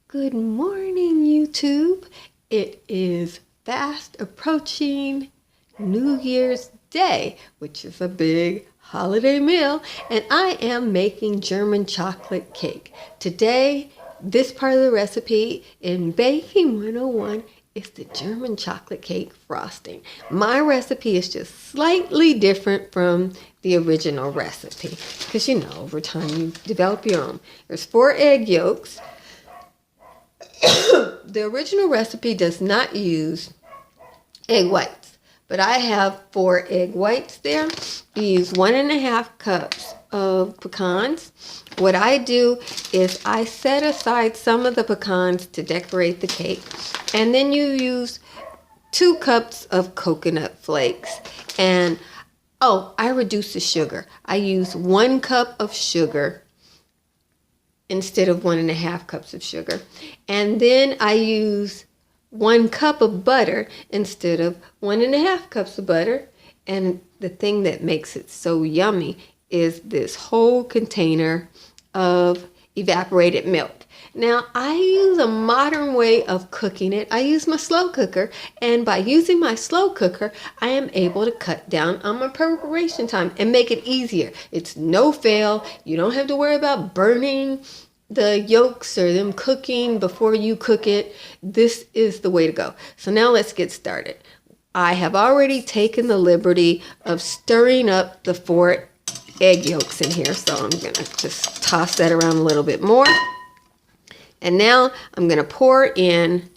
Good morning, YouTube. It is fast approaching New Year's Day, which is a big holiday meal, and I am making German chocolate cake. Today, this part of the recipe in Baking 101 is the German chocolate cake frosting. My recipe is just slightly different from the original recipe because, over time you develop your own. There's 4 egg yolks. The original recipe does not use egg whites, but I have 4 egg whites there. You use 1.5 cups of pecans. What I do is I set aside some of the pecans to decorate the cake, and then you use 2 cups of coconut flakes. And I reduce the sugar. I use 1 cup of sugar instead of 1.5 cups of sugar. And then I use 1 cup of butter instead of 1.5 cups of butter. And the thing that makes it so yummy is this whole container of evaporated milk. Now, I use a modern way of cooking it. I use my slow cooker, and by using my slow cooker, I am able to cut down on my preparation time and make it easier. It's no fail. You don't have to worry about burning the yolks or them cooking before you cook it. This is the way to go. So now let's get started. I have already taken the liberty of stirring up the 4 egg yolks in here, so I'm going to just toss that around a little bit more. And now I'm going to pour in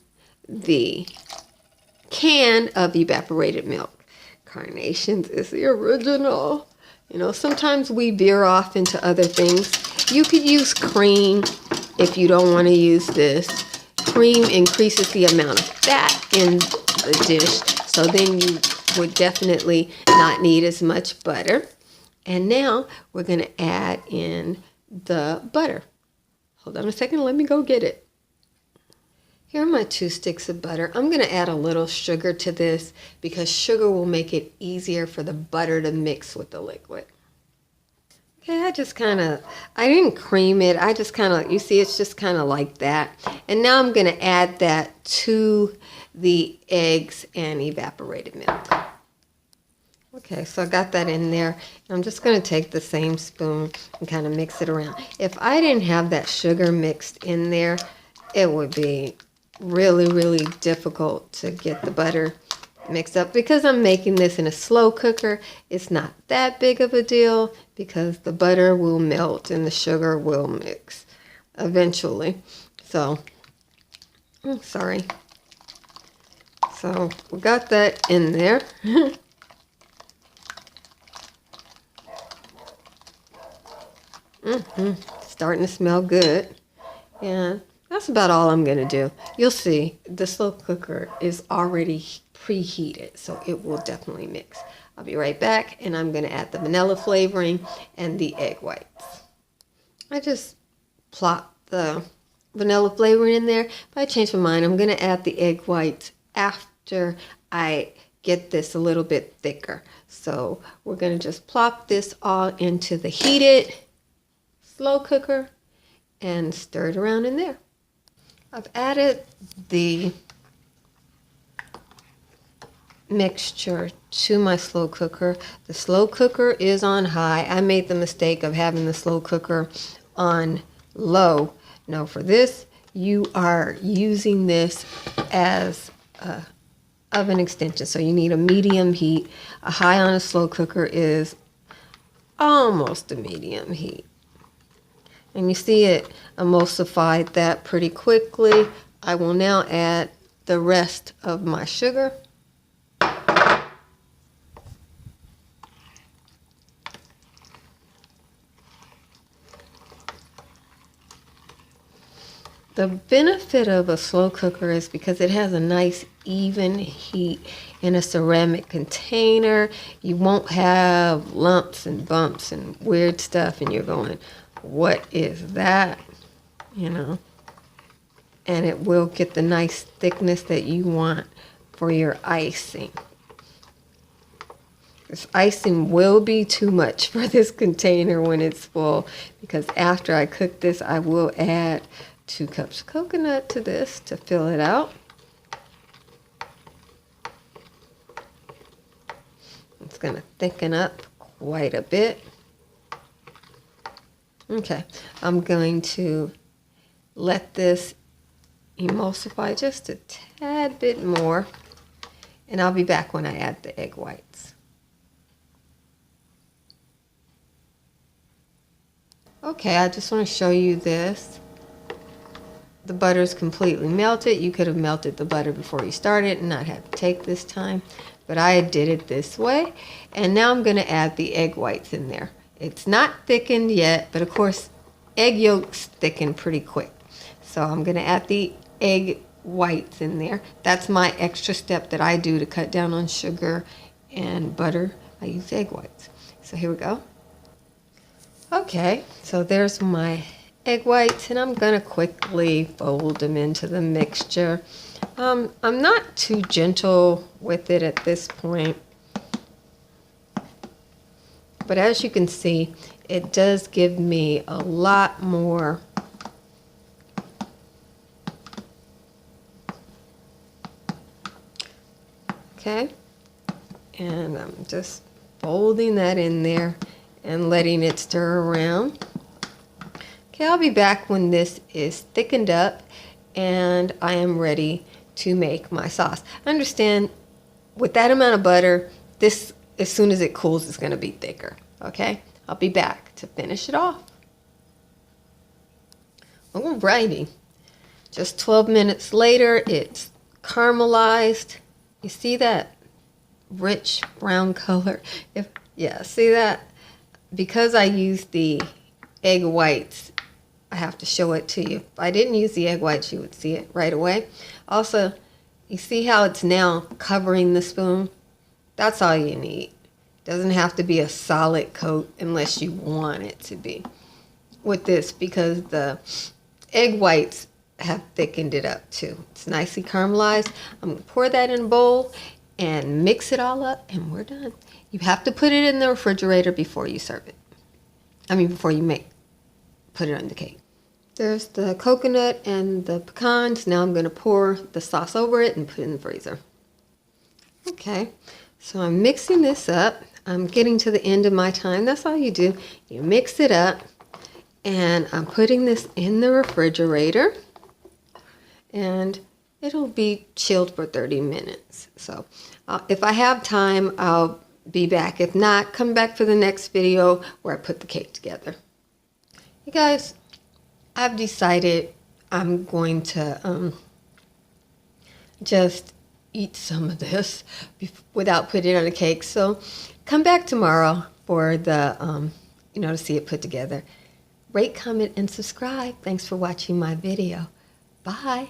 the can of evaporated milk. Carnations is the original. Sometimes we veer off into other things. You could use cream if you don't want to use this. Cream increases the amount of fat in the dish, so then you would definitely not need as much butter. And now we're going to add in the butter. Hold on a second, let me go get it. Here are my 2 sticks of butter. I'm going to add a little sugar to this because sugar will make it easier for the butter to mix with the liquid. Okay, I didn't cream it. You see, it's just kind of like that. And now I'm going to add that to the eggs and evaporated milk. Okay, so I got that in there. I'm just going to take the same spoon and kind of mix it around. If I didn't have that sugar mixed in there, it would be really, really difficult to get the butter mixed up. Because I'm making this in a slow cooker, it's not that big of a deal because the butter will melt and the sugar will mix eventually. So, sorry. So, we got that in there. Starting to smell good. And that's about all I'm going to do. You'll see the slow cooker is already preheated, so it will definitely mix. I'll be right back, and I'm going to add the vanilla flavoring and the egg whites. I just plop the vanilla flavoring in there, but I changed my mind. I'm going to add the egg whites after I get this a little bit thicker. So we're going to just plop this all into the heated slow cooker and stir it around in there. I've added the mixture to my slow cooker. The slow cooker is on high. I made the mistake of having the slow cooker on low. No, for this, you are using this as a oven extension. So you need a medium heat. A high on a slow cooker is almost a medium heat. And you see it emulsified that pretty quickly. I will now add the rest of my sugar. The benefit of a slow cooker is because it has a nice even heat in a ceramic container. You won't have lumps and bumps and weird stuff, and you're going, what is that? And it will get the nice thickness that you want for your icing. This icing will be too much for this container when it's full, because after I cook this, I will add 2 cups of coconut to this to fill it out. It's going to thicken up quite a bit. Okay, I'm going to let this emulsify just a tad bit more, and I'll be back when I add the egg whites. Okay, I just want to show you this. The butter is completely melted. You could have melted the butter before you started and not have to take this time, but I did it this way. And now I'm going to add the egg whites in there. It's not thickened yet, but of course egg yolks thicken pretty quick. So I'm going to add the egg whites in there. That's my extra step that I do to cut down on sugar and butter. I use egg whites. So here we go. Okay, so there's my egg whites, and I'm going to quickly fold them into the mixture. I'm not too gentle with it at this point, but as you can see, it does give me a lot more okay, and I'm just folding that in there and letting it stir around. Okay, I'll be back when this is thickened up and I am ready to make my sauce. Understand, with that amount of butter, this, as soon as it cools, is going to be thicker. Okay, I'll be back to finish it off. Alrighty, just 12 minutes later, it's caramelized. You see that rich brown color? Yeah, see that? Because I used the egg whites, I have to show it to you. If I didn't use the egg whites, you would see it right away. Also, you see how it's now covering the spoon? That's all you need. Doesn't have to be a solid coat unless you want it to be with this, because the egg whites have thickened it up too. It's nicely caramelized. I'm going to pour that in a bowl and mix it all up, and we're done. You have to put it in the refrigerator before you serve it. Before you put it on the cake. There's the coconut and the pecans. Now I'm going to pour the sauce over it and put it in the freezer. Okay, so I'm mixing this up. I'm getting to the end of my time. That's all you do. You mix it up, and I'm putting this in the refrigerator, and it'll be chilled for 30 minutes. So if I have time, I'll be back. If not, come back for the next video where I put the cake together. You guys, I've decided I'm going to just eat some of this without putting it on a cake. So come back tomorrow for the, to see it put together. Rate, comment, and subscribe. Thanks for watching my video. Bye.